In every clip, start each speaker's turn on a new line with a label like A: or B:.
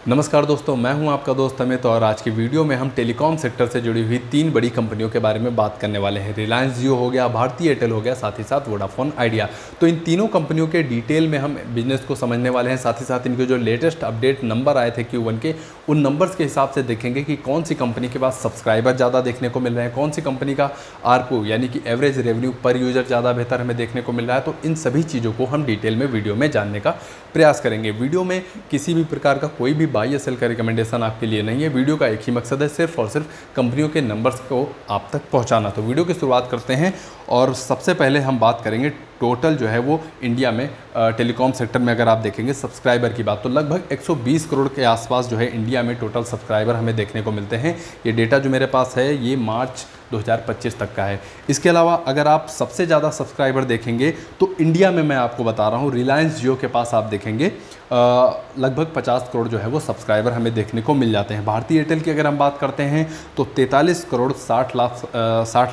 A: नमस्कार दोस्तों, मैं हूं आपका दोस्त अमित और आज की वीडियो में हम टेलीकॉम सेक्टर से जुड़ी हुई 3 बड़ी कंपनियों के बारे में बात करने वाले हैं। रिलायंस जियो हो गया, भारती एयरटेल हो गया, साथ ही साथ वोडाफोन आइडिया। तो इन तीनों कंपनियों के डिटेल में हम बिजनेस को समझने वाले हैं। साथ ही साथ इनके जो लेटेस्ट अपडेट नंबर आए थे Q1 के, उन नंबर्स के हिसाब से देखेंगे कि कौन सी कंपनी के पास सब्सक्राइबर ज़्यादा देखने को मिल रहे हैं, कौन सी कंपनी का ARPU यानी कि एवरेज रेवेन्यू पर यूजर ज़्यादा बेहतर हमें देखने को मिल रहा है। तो इन सभी चीज़ों को हम डिटेल में वीडियो में जानने का प्रयास करेंगे। वीडियो में किसी भी प्रकार का कोई भी बाय या सेल का रिकमेंडेशन आपके लिए नहीं है। वीडियो का एक ही मकसद है, सिर्फ और सिर्फ कंपनियों के नंबर्स को आप तक पहुंचाना। तो वीडियो की शुरुआत करते हैं और सबसे पहले हम बात करेंगे टोटल जो है वो इंडिया में टेलीकॉम सेक्टर में अगर आप देखेंगे सब्सक्राइबर की बात, तो लगभग 120 करोड़ के आसपास जो है इंडिया में टोटल सब्सक्राइबर हमें देखने को मिलते हैं। ये डेटा जो मेरे पास है ये मार्च 2025 तक का है। इसके अलावा अगर आप सबसे ज़्यादा सब्सक्राइबर देखेंगे तो इंडिया में मैं आपको बता रहा हूँ, रिलायंस जियो के पास आप देखेंगे लगभग 50 करोड़ जो है वो सब्सक्राइबर हमें देखने को मिल जाते हैं। भारती एयरटेल की अगर हम बात करते हैं तो 43 करोड़ 60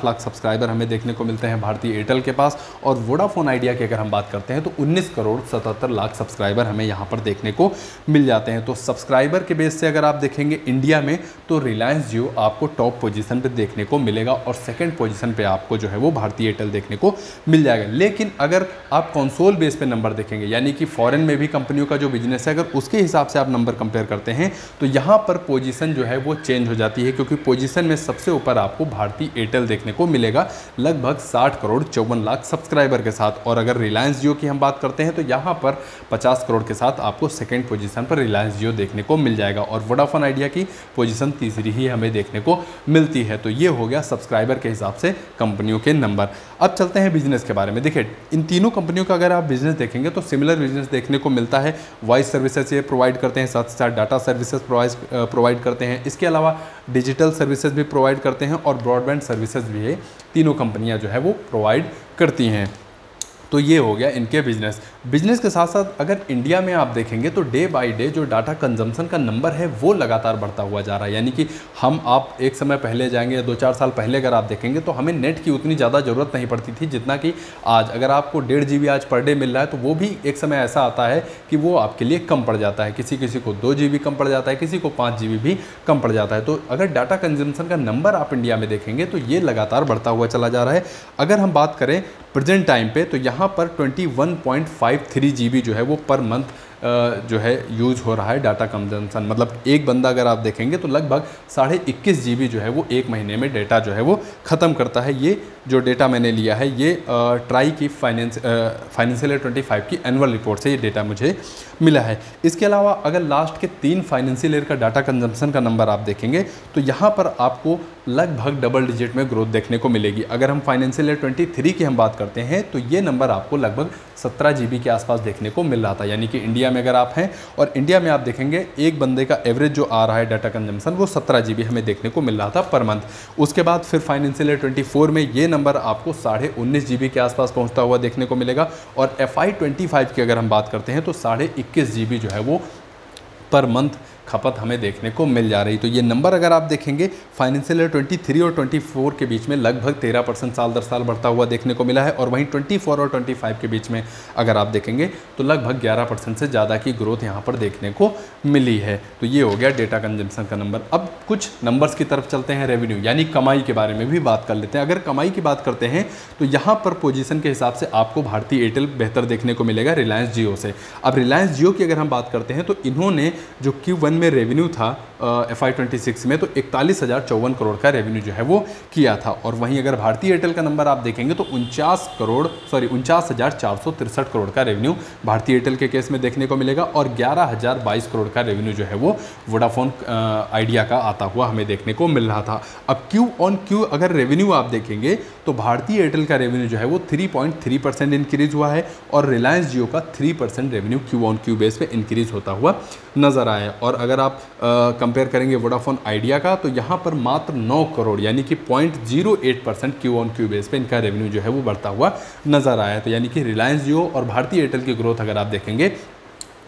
A: लाख सब्सक्राइबर हमें देखने को मिलते हैं भारती एयरटेल के पास। और वोडाफोन आइडिया की अगर हम बात करते हैं तो 19 करोड़ 77 लाख सब्सक्राइबर हमें यहाँ पर देखने को मिल जाते हैं। तो सब्सक्राइबर के बेस से अगर आप देखेंगे इंडिया में तो रिलायंस जियो आपको टॉप पोजीशन पर देखने को मिलेगा और सेकेंड पोजीशन पे आपको जो है वो भारती एयरटेल देखने को मिल जाएगा। लेकिन अगर आप कंसोल बेस पे नंबर देखेंगे यानी कि फॉरेन में भी कंपनियों का जो बिजनेस है, अगर उसके हिसाब से आप नंबर कंपेयर करते हैं तो यहाँ पर पोजीशन जो है वो चेंज हो जाती है, क्योंकि पोजीशन में सबसे ऊपर आपको भारती एयरटेल देखने को मिलेगा लगभग 60 करोड़ 54 लाख सब्सक्राइबर के साथ। और अगर रिलायंस जियो की हम बात करते हैं तो यहाँ पर 50 करोड़ के साथ आपको सेकेंड पोजीशन पर रिलायंस जियो देखने को मिल जाएगा और वोडाफोन आइडिया की पोजीशन तीसरी ही हमें देखने को मिलती है। तो ये हो गया सब्सक्राइबर के हिसाब से कंपनियों के नंबर। अब चलते हैं बिजनेस के बारे में। देखिए, इन तीनों कंपनियों का अगर आप बिजनेस देखेंगे तो सिमिलर बिजनेस देखने को मिलता है। वॉइस सर्विसेज ये प्रोवाइड करते हैं, साथ ही साथ डाटा सर्विसेज प्रोवाइड करते हैं। इसके अलावा डिजिटल सर्विसेज भी प्रोवाइड करते हैं और ब्रॉडबैंड सर्विसेज भी ये तीनों कंपनियां जो है वो प्रोवाइड करती हैं। तो ये हो गया इनके बिजनेस के साथ साथ अगर इंडिया में आप देखेंगे तो डे बाय डे जो डाटा कंजम्पशन का नंबर है वो लगातार बढ़ता हुआ जा रहा है। यानी कि आप एक समय पहले जाएंगे या 2-4 साल पहले अगर आप देखेंगे तो हमें नेट की उतनी ज़्यादा ज़रूरत नहीं पड़ती थी जितना कि आज। अगर आपको 1.5 GB आज पर डे मिल रहा है तो वो भी एक समय ऐसा आता है कि वो आपके लिए कम पड़ जाता है। किसी को 2 GB कम पड़ जाता है, किसी को 5 GB भी कम पड़ जाता है। तो अगर डाटा कंजम्पशन का नंबर आप इंडिया में देखेंगे तो ये लगातार बढ़ता हुआ चला जा रहा है। अगर हम बात करें प्रेजेंट टाइम पे तो यहाँ पर 21.53 GB जो है वो पर मंथ जो है यूज हो रहा है डाटा कंजम्पशन। मतलब एक बंदा अगर आप देखेंगे तो लगभग 21.5 GB जो है वो एक महीने में डेटा जो है वो ख़त्म करता है। ये जो डेटा मैंने लिया है ये ट्राई की फाइनेंशियल ईयर 25 की एनुअल रिपोर्ट से ये डेटा मुझे मिला है। इसके अलावा अगर लास्ट के 3 फाइनेंशियल ईयर का डाटा कंजम्पशन का नंबर आप देखेंगे तो यहाँ पर आपको लगभग डबल डिजिट में ग्रोथ देखने को मिलेगी। अगर हम फाइनेंशियल ईयर 23 की हम बात करते हैं तो ये नंबर आपको लगभग 17 GB के आसपास देखने को मिल रहा था। यानी कि इंडिया में अगर आप हैं और इंडिया में आप देखेंगे एक बंदे का एवरेज जो आ रहा है डाटा कंजम्पशन वो 17 GB हमें देखने को मिल रहा था पर मंथ। उसके बाद फिर फाइनेंशियल ईयर 24 में ये नंबर आपको 19.5 GB के आसपास पहुंचता हुआ देखने को मिलेगा और FY 25 की अगर हम बात करते हैं तो 21.5 GB जो है वो पर मंथ खपत हमें देखने को मिल जा रही। तो ये नंबर अगर आप देखेंगे फाइनेंशियल ईयर 23 और 24 के बीच में लगभग 13% साल दर साल बढ़ता हुआ देखने को मिला है और वहीं 24 और 25 के बीच में अगर आप देखेंगे तो लगभग 11% से ज़्यादा की ग्रोथ यहाँ पर देखने को मिली है। तो ये हो गया डेटा कंजम्पशन का नंबर। अब कुछ नंबर्स की तरफ चलते हैं, रेवेन्यू यानी कमाई के बारे में भी बात कर लेते हैं। अगर कमाई की बात करते हैं तो यहाँ पर पोजीशन के हिसाब से आपको भारती एयरटेल बेहतर देखने को मिलेगा रिलायंस जियो से। अब रिलायंस जियो की अगर हम बात करते हैं तो इन्होंने जो Q1 में रेवेन्यू था FY 26 में तो 41,054 करोड़ का रेवेन्यू जो है वो किया था। और वहीं अगर भारती एयरटेल का नंबर आप देखेंगे तो 49,463 करोड़ का रेवेन्यू भारती एयरटेल के केस में देखने को मिलेगा और 11,022 करोड़ का रेवेन्यू जो है वो वोडाफोन आइडिया का आता हुआ हमें देखने को मिल रहा था। अब Q-on-Q अगर रेवेन्यू आप देखेंगे तो भारती एयरटेल का रेवेन्यू जो है वो 3.3% इंक्रीज हुआ है और रिलायंस जियो का 3% रेवेन्यू Q-on-Q बेस पे इंक्रीज होता हुआ नजर आया। और अगर आप कंपेयर करेंगे वोडाफोन आइडिया का तो यहाँ पर मात्र 9 करोड़ यानी कि 0.08% Q-on-Q बेस पे इनका रेवेन्यू जो है वो बढ़ता हुआ नजर आया। तो यानी कि रिलायंस जियो और भारती एयरटेल की ग्रोथ अगर आप देखेंगे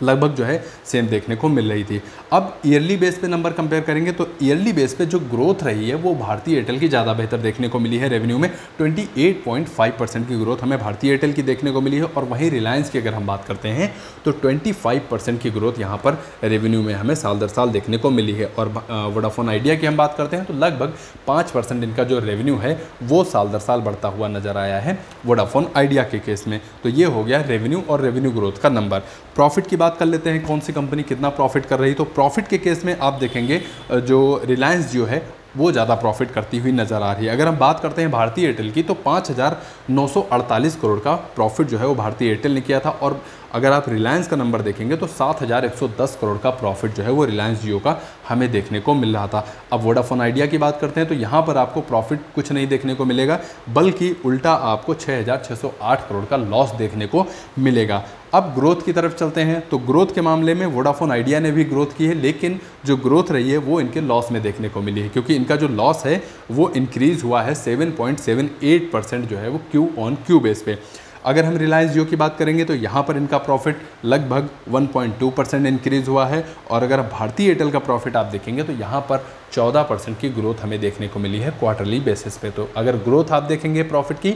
A: लगभग जो है सेम देखने को मिल रही थी। अब ईयरली बेस पे नंबर कंपेयर करेंगे तो ईयरली बेस पे जो ग्रोथ रही है वो भारतीय एयरटेल की ज़्यादा बेहतर देखने को मिली है। रेवेन्यू में 28.5% की ग्रोथ हमें भारतीय एयरटेल की देखने को मिली है, और वहीं रिलायंस की अगर हम बात करते हैं तो 25% की ग्रोथ यहाँ पर रेवेन्यू में हमें साल दर साल देखने को मिली है। और वोडाफोन आइडिया की हम बात करते हैं तो लगभग 5% इनका जो रेवेन्यू है वो साल दर साल बढ़ता हुआ नजर आया है वोडाफोन आइडिया के केस में। तो ये हो गया रेवेन्यू और रेवेन्यू ग्रोथ का नंबर। प्रॉफिट की बात कर लेते हैं, कौन सी कंपनी कितना प्रॉफिट कर रही। तो प्रॉफिट के केस में आप देखेंगे जो रिलायंस जियो है वो ज़्यादा प्रॉफिट करती हुई नज़र आ रही है। अगर हम बात करते हैं भारतीय एयरटेल की तो 5,948 करोड़ का प्रॉफिट जो है वो भारतीय एयरटेल ने किया था, और अगर आप रिलायंस का नंबर देखेंगे तो 7,110 करोड़ का प्रॉफिट जो है वो रिलायंस जियो का हमें देखने को मिल रहा था। अब वोडाफोन आइडिया की बात करते हैं तो यहाँ पर आपको प्रॉफिट कुछ नहीं देखने को मिलेगा, बल्कि उल्टा आपको 6,608 करोड़ का लॉस देखने को मिलेगा। अब ग्रोथ की तरफ चलते हैं तो ग्रोथ के मामले में वोडाफोन आइडिया ने भी ग्रोथ की है, लेकिन जो ग्रोथ रही है वो इनके लॉस में देखने को मिली है, क्योंकि इनका जो लॉस है वो इंक्रीज़ हुआ है 7.78% जो है वो क्यू ऑन क्यू बेस पे। अगर हम रिलायंस जियो की बात करेंगे तो यहाँ पर इनका प्रॉफिट लगभग 1.2% इंक्रीज़ हुआ है, और अगर भारतीय एयरटेल का प्रॉफिट आप देखेंगे तो यहाँ पर 14% की ग्रोथ हमें देखने को मिली है क्वार्टरली बेसिस पे। तो अगर ग्रोथ आप देखेंगे प्रॉफिट की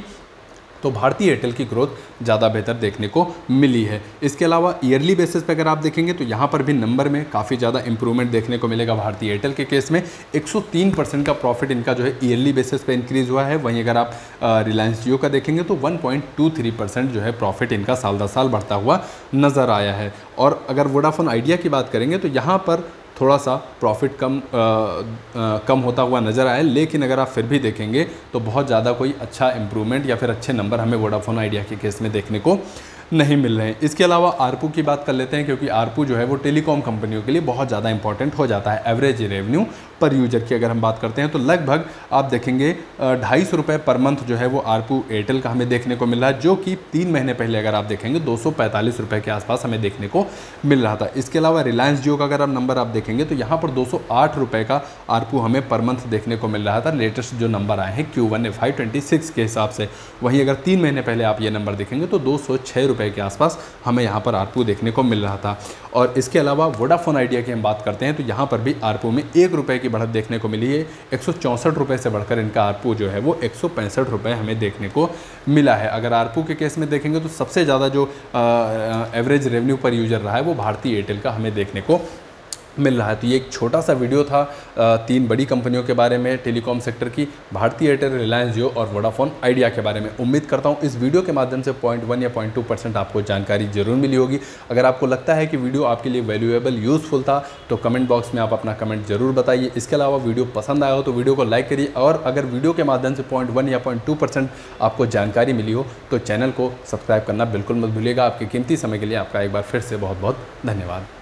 A: तो भारतीय एयरटेल की ग्रोथ ज़्यादा बेहतर देखने को मिली है। इसके अलावा ईयरली बेसिस पे अगर आप देखेंगे तो यहाँ पर भी नंबर में काफ़ी ज़्यादा इंप्रूवमेंट देखने को मिलेगा। भारतीय एयरटेल के केस में 103% का प्रॉफिट इनका जो है ईयरली बेसिस पे इंक्रीज़ हुआ है। वहीं अगर आप रिलायंस जियो का देखेंगे तो 1.23% जो है प्रॉफिट इनका साल दर साल बढ़ता हुआ नज़र आया है। और अगर वोडाफोन आइडिया की बात करेंगे तो यहाँ पर थोड़ा सा प्रॉफिट कम होता हुआ नज़र आया, लेकिन अगर आप फिर भी देखेंगे तो बहुत ज़्यादा कोई अच्छा इंप्रूवमेंट या फिर अच्छे नंबर हमें वोडाफोन आइडिया के केस में देखने को नहीं मिल रहे हैं। इसके अलावा आरपू की बात कर लेते हैं, क्योंकि आरपू जो है वो टेलीकॉम कंपनियों के लिए बहुत ज़्यादा इंपॉर्टेंट हो जाता है। एवरेज रेवेन्यू पर यूजर की अगर हम बात करते हैं तो लगभग आप देखेंगे 250 रुपये पर मंथ जो है वो आरपू एयरटेल का हमें देखने को मिल रहा है, जो कि 3 महीने पहले अगर आप देखेंगे 245 रुपये के आसपास हमें देखने को मिल रहा था। इसके अलावा रिलायंस जियो का अगर आप नंबर आप देखेंगे तो यहाँ पर 208 रुपये का आरपू हमें पर मंथ देखने को मिल रहा था, लेटेस्ट जो नंबर आए हैं Q1 FY26 के हिसाब से। वहीं अगर 3 महीने पहले आप ये नंबर देखेंगे तो 206 रुपये के आसपास हमें यहाँ पर आरपू देखने को मिल रहा था। और इसके अलावा वोडाफोन आइडिया की हम बात करते हैं तो यहाँ पर भी आरपू में 1 रुपये की बढ़त देखने को मिली है। 164 रुपये से बढ़कर इनका आरपू जो है वो 165 रुपये हमें देखने को मिला है। अगर आरपू के केस में देखेंगे तो सबसे ज़्यादा जो एवरेज रेवेन्यू पर यूजर रहा है वो भारतीय एयरटेल का हमें देखने को मिल रहा है। तो ये एक छोटा सा वीडियो था 3 बड़ी कंपनियों के बारे में टेलीकॉम सेक्टर की, भारतीय एयरटेल, रिलायंस जियो और वोडाफोन आइडिया के बारे में। उम्मीद करता हूँ इस वीडियो के माध्यम से 0.1 या 0.2% आपको जानकारी जरूर मिली होगी। अगर आपको लगता है कि वीडियो आपके लिए वैल्यूएबल यूज़फुल था तो कमेंट बॉक्स में आप अपना कमेंट जरूर बताइए। इसके अलावा वीडियो पसंद आया हो तो वीडियो को लाइक करिए, और अगर वीडियो के माध्यम से 0.1 या 0.2% आपको जानकारी मिली हो तो चैनल को सब्सक्राइब करना बिल्कुल मत भूलिएगा। आपके कीमती समय के लिए आपका एक बार फिर से बहुत बहुत धन्यवाद।